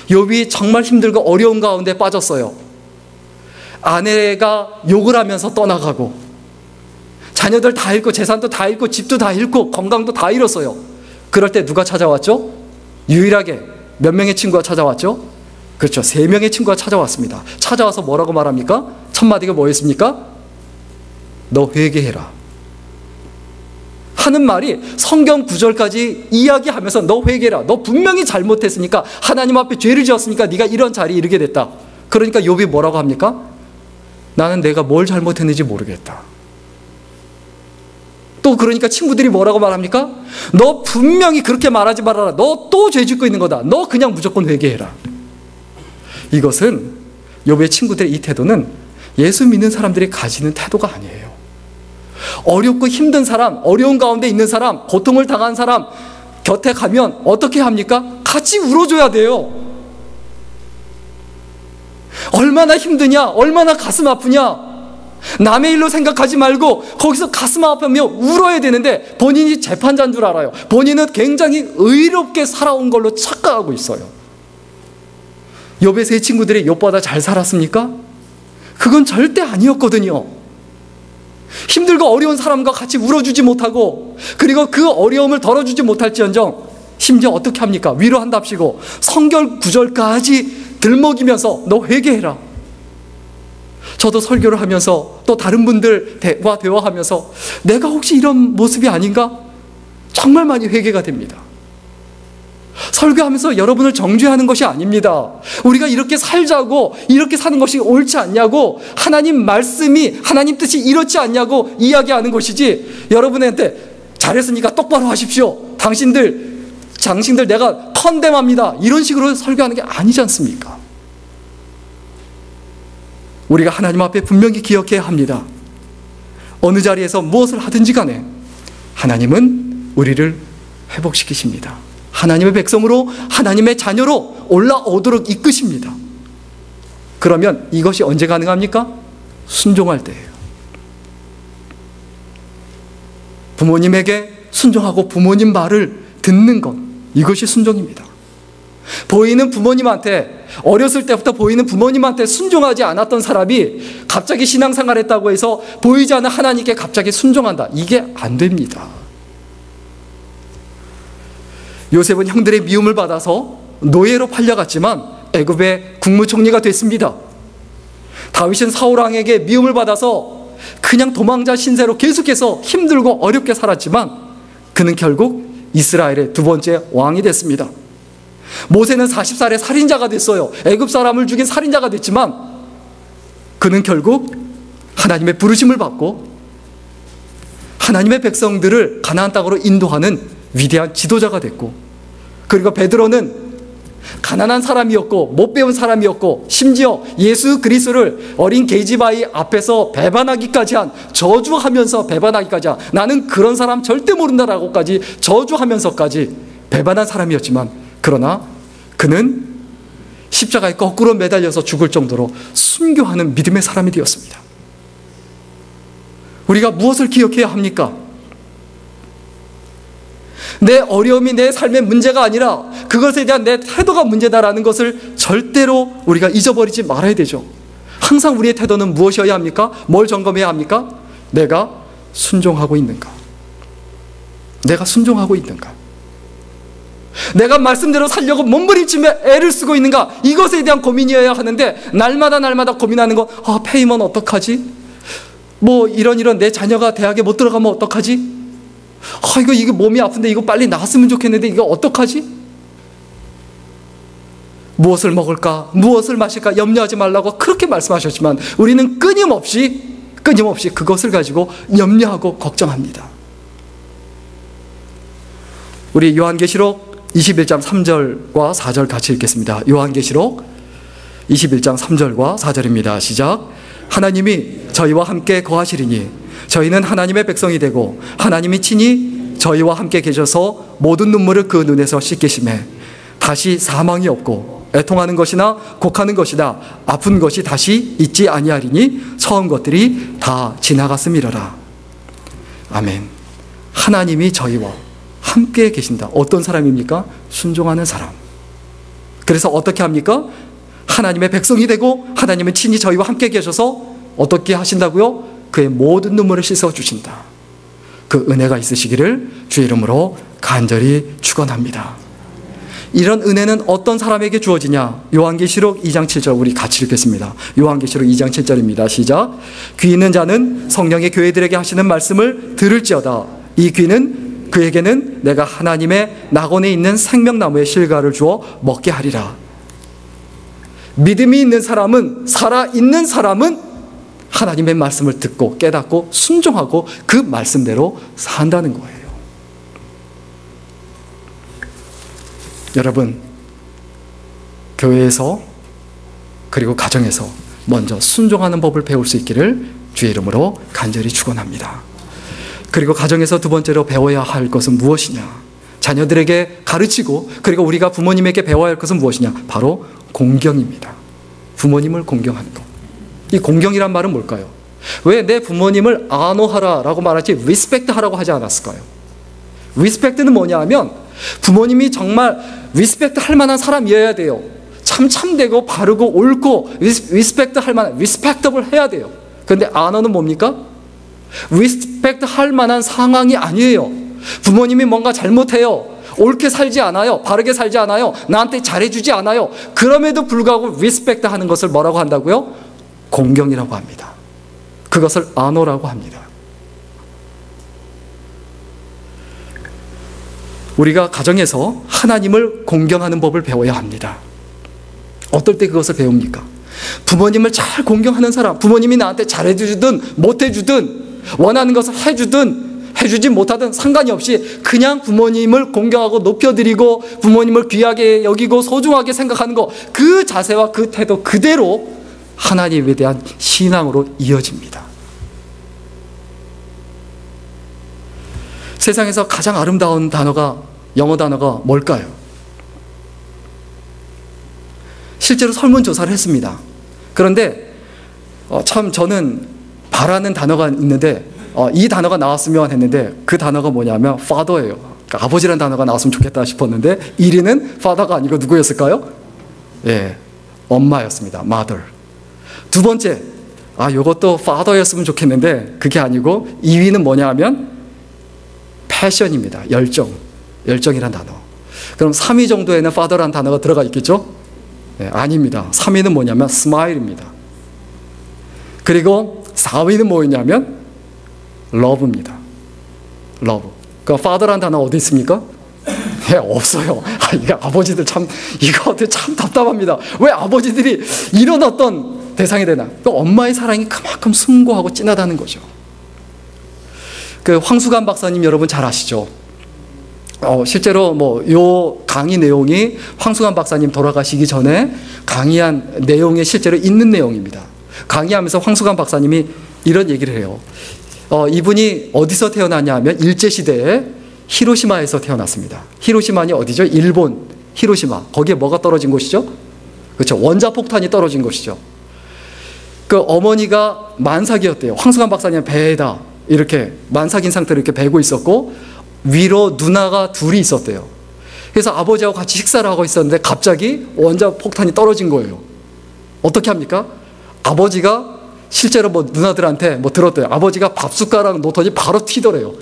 욥이 정말 힘들고 어려운 가운데 빠졌어요. 아내가 욕을 하면서 떠나가고 자녀들 다 잃고 재산도 다 잃고 집도 다 잃고 건강도 다 잃었어요. 그럴 때 누가 찾아왔죠? 유일하게 몇 명의 친구가 찾아왔죠? 그렇죠. 3명의 친구가 찾아왔습니다. 찾아와서 뭐라고 말합니까? 첫 마디가 뭐였습니까? 너 회개해라 하는 말이 성경 구절까지 이야기하면서 너 회개해라. 너 분명히 잘못했으니까 하나님 앞에 죄를 지었으니까 네가 이런 자리에 이르게 됐다. 그러니까 욥이 뭐라고 합니까? 나는 내가 뭘 잘못했는지 모르겠다. 또 그러니까 친구들이 뭐라고 말합니까? 너 분명히 그렇게 말하지 말아라. 너 또 죄 짓고 있는 거다. 너 그냥 무조건 회개해라. 이것은 욥의 친구들의 이 태도는 예수 믿는 사람들이 가지는 태도가 아니에요. 어렵고 힘든 사람, 어려운 가운데 있는 사람, 고통을 당한 사람 곁에 가면 어떻게 합니까? 같이 울어줘야 돼요. 얼마나 힘드냐, 얼마나 가슴 아프냐, 남의 일로 생각하지 말고 거기서 가슴 아프며 울어야 되는데 본인이 재판자인 줄 알아요. 본인은 굉장히 의롭게 살아온 걸로 착각하고 있어요. 욥의 세 친구들이 욥보다 잘 살았습니까? 그건 절대 아니었거든요. 힘들고 어려운 사람과 같이 울어주지 못하고 그리고 그 어려움을 덜어주지 못할지언정 심지어 어떻게 합니까? 위로한답시고 성경 구절까지 들먹이면서 너 회개해라. 저도 설교를 하면서 또 다른 분들과 대화하면서 내가 혹시 이런 모습이 아닌가? 정말 많이 회개가 됩니다. 설교하면서 여러분을 정죄하는 것이 아닙니다. 우리가 이렇게 살자고 이렇게 사는 것이 옳지 않냐고 하나님 말씀이 하나님 뜻이 이렇지 않냐고 이야기하는 것이지 여러분한테 잘했으니까 똑바로 하십시오. 당신들 내가 컨뎀합니다. 이런 식으로 설교하는 게 아니지 않습니까? 우리가 하나님 앞에 분명히 기억해야 합니다. 어느 자리에서 무엇을 하든지 간에 하나님은 우리를 회복시키십니다. 하나님의 백성으로 하나님의 자녀로 올라오도록 이끄십니다. 그러면 이것이 언제 가능합니까? 순종할 때예요. 부모님에게 순종하고 부모님 말을 듣는 것, 이것이 순종입니다. 보이는 부모님한테 어렸을 때부터 보이는 부모님한테 순종하지 않았던 사람이 갑자기 신앙생활 했다고 해서 보이지 않는 하나님께 갑자기 순종한다. 이게 안 됩니다. 요셉은 형들의 미움을 받아서 노예로 팔려갔지만 애굽의 국무총리가 됐습니다. 다윗은 사울왕에게 미움을 받아서 그냥 도망자 신세로 계속해서 힘들고 어렵게 살았지만 그는 결국 이스라엘의 2번째 왕이 됐습니다. 모세는 40살에 살인자가 됐어요. 애굽 사람을 죽인 살인자가 됐지만 그는 결국 하나님의 부르심을 받고 하나님의 백성들을 가나안 땅으로 인도하는 위대한 지도자가 됐고, 그리고 베드로는 가난한 사람이었고 못 배운 사람이었고 심지어 예수 그리스도를 어린 계집아이 앞에서 배반하기까지 한, 저주하면서 배반하기까지 한, 나는 그런 사람 절대 모른다라고까지 저주하면서까지 배반한 사람이었지만, 그러나 그는 십자가에 거꾸로 매달려서 죽을 정도로 순교하는 믿음의 사람이 되었습니다. 우리가 무엇을 기억해야 합니까? 내 어려움이 내 삶의 문제가 아니라 그것에 대한 내 태도가 문제다라는 것을 절대로 우리가 잊어버리지 말아야 되죠. 항상 우리의 태도는 무엇이어야 합니까? 뭘 점검해야 합니까? 내가 순종하고 있는가? 내가 순종하고 있는가? 내가 말씀대로 살려고 몸부림치며 애를 쓰고 있는가? 이것에 대한 고민이어야 하는데, 날마다 고민하는 거, 페이면 어떡하지? 뭐 이런 내 자녀가 대학에 못 들어가면 어떡하지? 이거 몸이 아픈데 이거 빨리 나았으면 좋겠는데 이거 어떡하지? 무엇을 먹을까? 무엇을 마실까? 염려하지 말라고 그렇게 말씀하셨지만 우리는 끊임없이 그것을 가지고 염려하고 걱정합니다. 우리 요한계시록 21장 3절과 4절 같이 읽겠습니다. 요한계시록 21장 3절과 4절입니다. 시작. 하나님이 저희와 함께 거하시리니 저희는 하나님의 백성이 되고 하나님이 친히 저희와 함께 계셔서 모든 눈물을 그 눈에서 씻기시매 다시 사망이 없고 애통하는 것이나 곡하는 것이나 아픈 것이 다시 있지 아니하리니 처음 것들이 다 지나갔음이러라. 아멘. 하나님이 저희와 함께 계신다. 어떤 사람입니까? 순종하는 사람. 그래서 어떻게 합니까? 하나님의 백성이 되고 하나님은 친히 저희와 함께 계셔서 어떻게 하신다고요? 그의 모든 눈물을 씻어주신다. 그 은혜가 있으시기를 주의 이름으로 간절히 축원합니다. 이런 은혜는 어떤 사람에게 주어지냐? 요한계시록 2장 7절 우리 같이 읽겠습니다. 요한계시록 2장 7절입니다. 시작. 귀 있는 자는 성령의 교회들에게 하시는 말씀을 들을지어다. 이 귀는 그에게는 내가 하나님의 낙원에 있는 생명나무의 실과를 주어 먹게 하리라. 믿음이 있는 사람은, 살아있는 사람은 하나님의 말씀을 듣고 깨닫고 순종하고 그 말씀대로 산다는 거예요. 여러분, 교회에서 그리고 가정에서 먼저 순종하는 법을 배울 수 있기를 주의 이름으로 간절히 축원합니다. 그리고 가정에서 두 번째로 배워야 할 것은 무엇이냐? 자녀들에게 가르치고 그리고 우리가 부모님에게 배워야 할 것은 무엇이냐? 바로 공경입니다. 부모님을 공경하는 것. 이 공경이란 말은 뭘까요? 왜 내 부모님을 아노하라라고 말하지 리스펙트 하라고 하지 않았을까요? 리스펙트는 뭐냐 하면 부모님이 정말 리스펙트 할 만한 사람이어야 돼요. 참되고 바르고 옳고 리스펙트 할 만한, 리스펙터블 해야 돼요. 그런데 아너는 뭡니까? 리스펙트 할 만한 상황이 아니에요. 부모님이 뭔가 잘못해요. 옳게 살지 않아요. 바르게 살지 않아요. 나한테 잘해주지 않아요. 그럼에도 불구하고 리스펙트 하는 것을 뭐라고 한다고요? 공경이라고 합니다. 그것을 아노라고 합니다. 우리가 가정에서 하나님을 공경하는 법을 배워야 합니다. 어떨 때 그것을 배웁니까? 부모님을 잘 공경하는 사람, 부모님이 나한테 잘해주든 못해주든 원하는 것을 해주지 못하든 상관이 없이 그냥 부모님을 공경하고 높여드리고 부모님을 귀하게 여기고 소중하게 생각하는 것, 그 자세와 그 태도 그대로 하나님에 대한 신앙으로 이어집니다. 세상에서 가장 아름다운 단어가, 영어 단어가 뭘까요? 실제로 설문조사를 했습니다. 그런데 참 저는 바라는 단어가 있는데 이 단어가 나왔으면 했는데 그 단어가 뭐냐면 father예요. 그러니까 아버지라는 단어가 나왔으면 좋겠다 싶었는데 1위는 father가 아니고 누구였을까요? 예, 엄마였습니다. mother. 두 번째, 이것도 father였으면 좋겠는데 그게 아니고 2위는 뭐냐 하면 패션입니다. 열정이란 단어. 그럼 3위 정도에는 father라는 단어가 들어가 있겠죠? 네, 아닙니다. 3위는 뭐냐면 smile입니다. 그리고 4위는 뭐였냐면 love입니다. love. 그 father라는 단어 어디 있습니까? 네, 없어요. 이게 아버지들 참 답답합니다. 왜 아버지들이 이런 어떤 대상이 되나? 또 엄마의 사랑이 그만큼 숭고하고 진하다는 거죠. 그 황수관 박사님 여러분 잘 아시죠? 실제로 요 강의 내용이 황수관 박사님 돌아가시기 전에 강의한 내용에 실제로 있는 내용입니다. 강의하면서 황수관 박사님이 이런 얘기를 해요. 이분이 어디서 태어났냐 하면 일제시대에 히로시마에서 태어났습니다. 히로시마는 어디죠? 일본 히로시마. 거기에 뭐가 떨어진 곳이죠? 그렇죠. 원자폭탄이 떨어진 곳이죠. 그 어머니가 만삭이었대요. 황수관 박사님 배에다 이렇게 만삭인 상태로 이렇게 베고 있었고 위로 누나가 둘이 있었대요. 그래서 아버지하고 같이 식사를 하고 있었는데 갑자기 원자폭탄이 떨어진 거예요. 어떻게 합니까? 아버지가 실제로 누나들한테 들었대요. 아버지가 밥숟가락 놓더니 바로 튀더래요.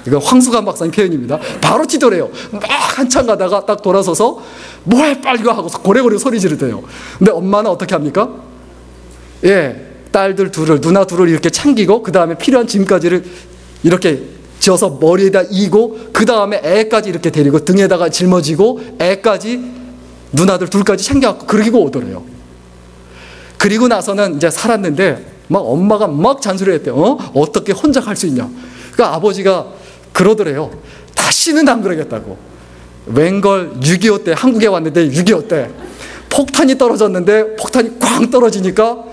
이거 황수관 박사님 표현입니다. 바로 튀더래요. 막 한참 가다가 딱 돌아서서 뭐해 빨리 가 하고서 고래고래 소리 지르대요. 근데 엄마는 어떻게 합니까? 예, 딸들 둘을, 누나 둘을 이렇게 챙기고 그 다음에 필요한 짐까지를 이렇게 지어서 머리에다 이고 그 다음에 애까지 이렇게 데리고 등에다가 짊어지고 애까지 누나들 둘까지 챙겨갖고 그러고 오더래요. 그리고 나서는 이제 살았는데 막 엄마가 막 잔소리했대요. 어떻게 혼자 갈 수 있냐. 그러니까 아버지가 그러더래요. 다시는 안 그러겠다고. 웬걸 6.25 때 한국에 왔는데 6.25 때 폭탄이 떨어졌는데 폭탄이 꽝 떨어지니까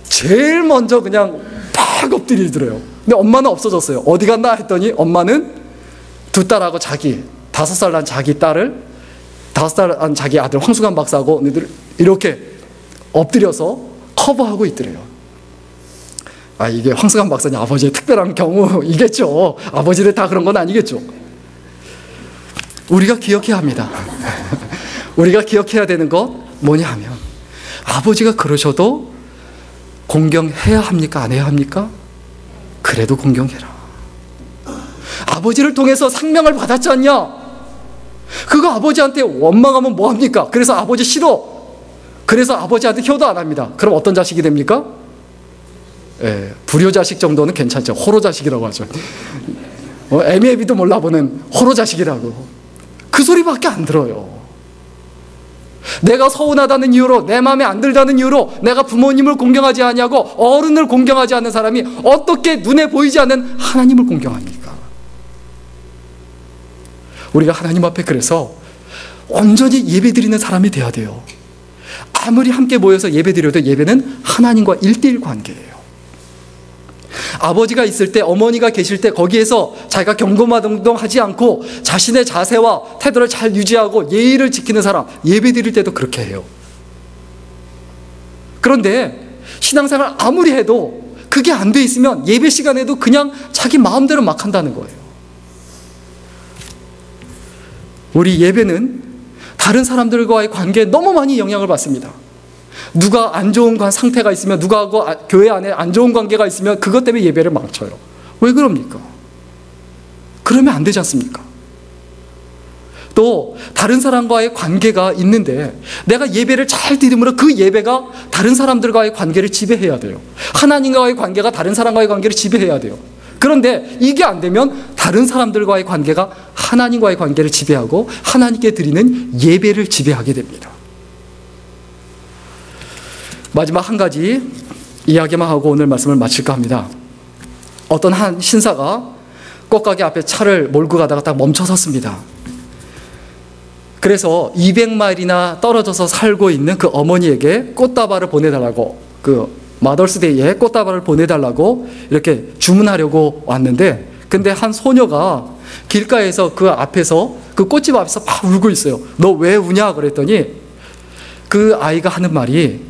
제일 먼저 그냥 팍 엎드리더래요. 근데 엄마는 없어졌어요. 어디 갔나 했더니 엄마는 두 딸하고 자기 5살 난 자기 딸을 5살 난 자기 아들 황수관 박사하고 이렇게 엎드려서 커버하고 있더래요. 이게 황수관 박사님 아버지의 특별한 경우이겠죠. 아버지들 다 그런 건 아니겠죠. 우리가 기억해야 합니다. 우리가 기억해야 되는 것 뭐냐 하면 아버지가 그러셔도 공경해야 합니까? 안 해야 합니까? 그래도 공경해라. 아버지를 통해서 생명을 받았지 않냐? 그거 아버지한테 원망하면 뭐합니까? 그래서 아버지 싫어. 그래서 아버지한테 효도 안 합니다. 그럼 어떤 자식이 됩니까? 불효자식 정도는 괜찮죠. 호로자식이라고 하죠. 애미애비도 몰라보는 호로자식이라고. 그 소리밖에 안 들어요. 내가 서운하다는 이유로, 내 마음에 안 들다는 이유로 내가 부모님을 공경하지 않냐고 어른을 공경하지 않는 사람이 어떻게 눈에 보이지 않는 하나님을 공경합니까? 우리가 하나님 앞에 그래서 온전히 예배드리는 사람이 돼야 돼요. 아무리 함께 모여서 예배드려도 예배는 하나님과 1:1 관계예요. 아버지가 있을 때, 어머니가 계실 때 거기에서 자기가 경고마동하지 않고 자신의 자세와 태도를 잘 유지하고 예의를 지키는 사람, 예배드릴 때도 그렇게 해요. 그런데 신앙생활 아무리 해도 그게 안 돼 있으면 예배 시간에도 그냥 자기 마음대로 막 한다는 거예요. 우리 예배는 다른 사람들과의 관계에 너무 많이 영향을 받습니다. 누가 안 좋은 상태가 있으면, 누가하고 교회 안에 안 좋은 관계가 있으면 그것 때문에 예배를 망쳐요. 왜 그럽니까? 그러면 안 되지 않습니까? 또 다른 사람과의 관계가 있는데 내가 예배를 잘 드림으로 그 예배가 다른 사람들과의 관계를 지배해야 돼요. 하나님과의 관계가 다른 사람과의 관계를 지배해야 돼요. 그런데 이게 안 되면 다른 사람들과의 관계가 하나님과의 관계를 지배하고 하나님께 드리는 예배를 지배하게 됩니다. 마지막 한 가지 이야기만 하고 오늘 말씀을 마칠까 합니다. 어떤 한 신사가 꽃가게 앞에 차를 몰고 가다가 딱 멈춰 섰습니다. 그래서 200마일이나 떨어져서 살고 있는 그 어머니에게 꽃다발을 보내달라고, 그 마더스데이에 꽃다발을 보내달라고 이렇게 주문하려고 왔는데, 근데 한 소녀가 길가에서 그 앞에서, 그 꽃집 앞에서 막 울고 있어요. 너 왜 우냐? 그랬더니 그 아이가 하는 말이,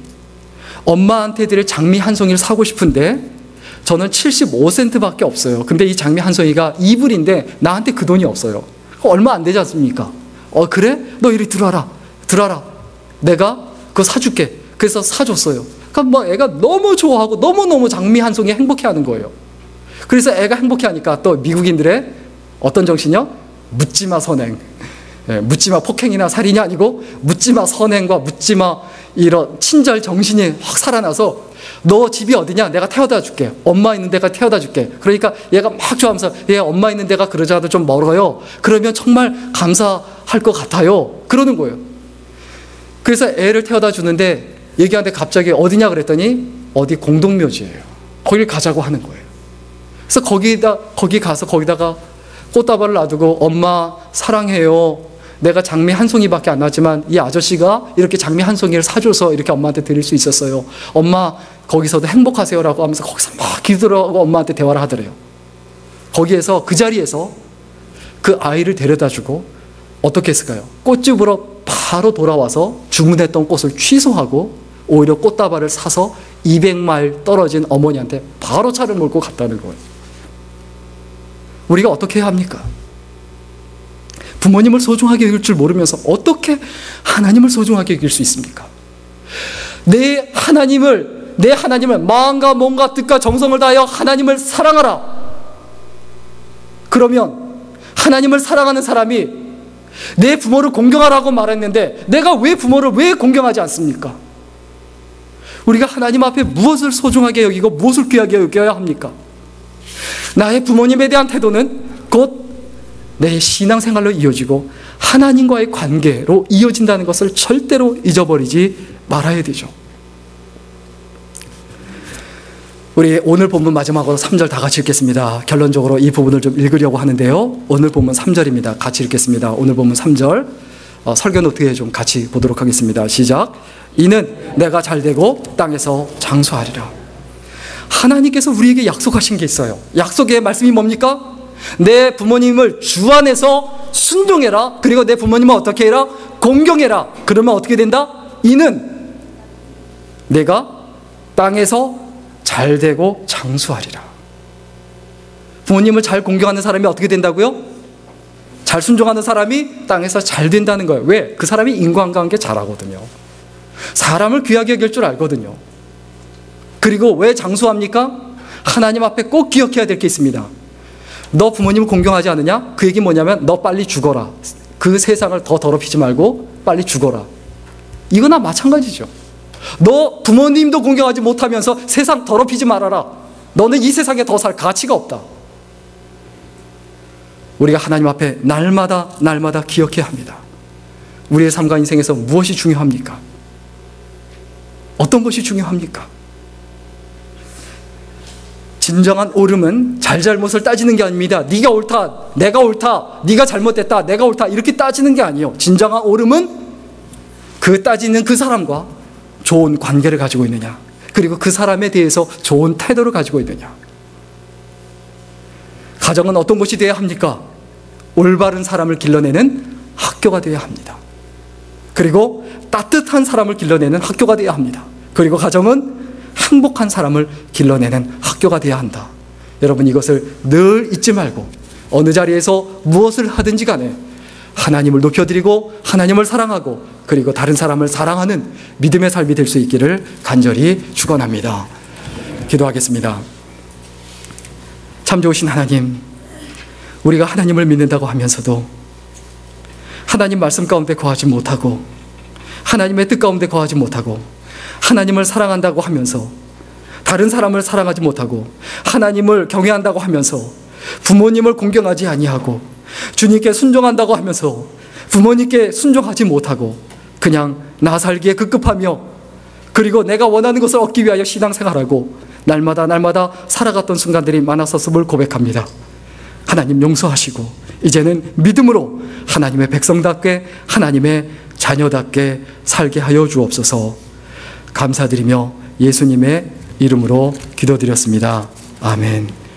엄마한테 드릴 장미 한 송이를 사고 싶은데 저는 75센트밖에 없어요. 근데 이 장미 한 송이가 2불인데 나한테 그 돈이 없어요. 얼마 안 되지 않습니까? 그래? 너 이리 들어와라. 내가 그거 사줄게. 그래서 사줬어요. 그러니까 뭐 애가 너무 좋아하고 너무너무 장미 한 송이에 행복해하는 거예요. 그래서 애가 행복해하니까 또 미국인들의 어떤 정신이요? 묻지마 선행. 묻지마 폭행이나 살인이 아니고 묻지마 선행과 묻지마 이런 친절 정신이 확 살아나서, 너 집이 어디냐? 내가 태워다 줄게. 엄마 있는 데가 태워다 줄게. 그러니까 얘가 막 좋아하면서, 얘 엄마 있는 데가 그러자도 좀 멀어요. 그러면 정말 감사할 것 같아요. 그러는 거예요. 그래서 애를 태워다 주는데 얘기하는데 갑자기 어디냐 그랬더니 어디 공동묘지예요. 거길 가자고 하는 거예요. 그래서 거기 가서 거기다가 꽃다발을 놔두고, 엄마 사랑해요. 내가 장미 한 송이밖에 안 나지만 이 아저씨가 이렇게 장미 한 송이를 사줘서 이렇게 엄마한테 드릴 수 있었어요. 엄마 거기서도 행복하세요라고 하면서 거기서 막 기도하고 엄마한테 대화를 하더래요. 거기에서, 그 자리에서 그 아이를 데려다주고 어떻게 했을까요? 꽃집으로 바로 돌아와서 주문했던 꽃을 취소하고 오히려 꽃다발을 사서 200마일 떨어진 어머니한테 바로 차를 몰고 갔다는 거예요. 우리가 어떻게 해야 합니까? 부모님을 소중하게 여길 줄 모르면서 어떻게 하나님을 소중하게 여길 수 있습니까? 내 하나님을 마음과 몸과 뜻과 정성을 다하여 하나님을 사랑하라. 그러면 하나님을 사랑하는 사람이 내 부모를 공경하라고 말했는데 내가 왜 부모를 왜 공경하지 않습니까? 우리가 하나님 앞에 무엇을 소중하게 여기고 무엇을 귀하게 여겨야 합니까? 나의 부모님에 대한 태도는 곧 내 신앙생활로 이어지고 하나님과의 관계로 이어진다는 것을 절대로 잊어버리지 말아야 되죠. 우리 오늘 본문 마지막으로 3절 다 같이 읽겠습니다. 결론적으로 이 부분을 좀 읽으려고 하는데요. 오늘 본문 3절입니다. 같이 읽겠습니다. 오늘 본문 3절 설교 노트에 좀 같이 보도록 하겠습니다. 시작. 이는 내가 잘되고 땅에서 장수하리라. 하나님께서 우리에게 약속하신 게 있어요. 약속의 말씀이 뭡니까? 내 부모님을 주 안에서 순종해라. 그리고 내 부모님을 어떻게 해라? 공경해라. 그러면 어떻게 된다? 이는 내가 땅에서 잘되고 장수하리라. 부모님을 잘 공경하는 사람이 어떻게 된다고요? 잘 순종하는 사람이 땅에서 잘 된다는 거예요. 왜? 그 사람이 인간관계 잘하거든요. 사람을 귀하게 여길 줄 알거든요. 그리고 왜 장수합니까? 하나님 앞에 꼭 기억해야 될 게 있습니다. 너 부모님을 공경하지 않느냐? 그 얘기 뭐냐면 너 빨리 죽어라. 그 세상을 더 더럽히지 말고 빨리 죽어라. 이거나 마찬가지죠. 너 부모님도 공경하지 못하면서 세상 더럽히지 말아라. 너는 이 세상에 더 살 가치가 없다. 우리가 하나님 앞에 날마다 기억해야 합니다. 우리의 삶과 인생에서 무엇이 중요합니까? 어떤 것이 중요합니까? 진정한 옳음은 잘잘못을 따지는 게 아닙니다. 네가 옳다, 내가 옳다, 네가 잘못됐다, 내가 옳다 이렇게 따지는 게 아니에요. 진정한 옳음은 그 따지는 그 사람과 좋은 관계를 가지고 있느냐, 그리고 그 사람에 대해서 좋은 태도를 가지고 있느냐. 가정은 어떤 곳이 되어야 합니까? 올바른 사람을 길러내는 학교가 되어야 합니다. 그리고 따뜻한 사람을 길러내는 학교가 되어야 합니다. 그리고 가정은 행복한 사람을 길러내는 학교가 되어야 한다. 여러분, 이것을 늘 잊지 말고 어느 자리에서 무엇을 하든지 간에 하나님을 높여드리고 하나님을 사랑하고 그리고 다른 사람을 사랑하는 믿음의 삶이 될 수 있기를 간절히 축원합니다. 기도하겠습니다. 참 좋으신 하나님, 우리가 하나님을 믿는다고 하면서도 하나님 말씀 가운데 거하지 못하고 하나님의 뜻 가운데 거하지 못하고 하나님을 사랑한다고 하면서 다른 사람을 사랑하지 못하고 하나님을 경외한다고 하면서 부모님을 공경하지 아니하고 주님께 순종한다고 하면서 부모님께 순종하지 못하고 그냥 나 살기에 급급하며 그리고 내가 원하는 것을 얻기 위하여 신앙생활하고 날마다 살아갔던 순간들이 많았었음을 고백합니다. 하나님 용서하시고 이제는 믿음으로 하나님의 백성답게 하나님의 자녀답게 살게 하여 주옵소서. 감사드리며 예수님의 이름으로 기도드렸습니다. 아멘.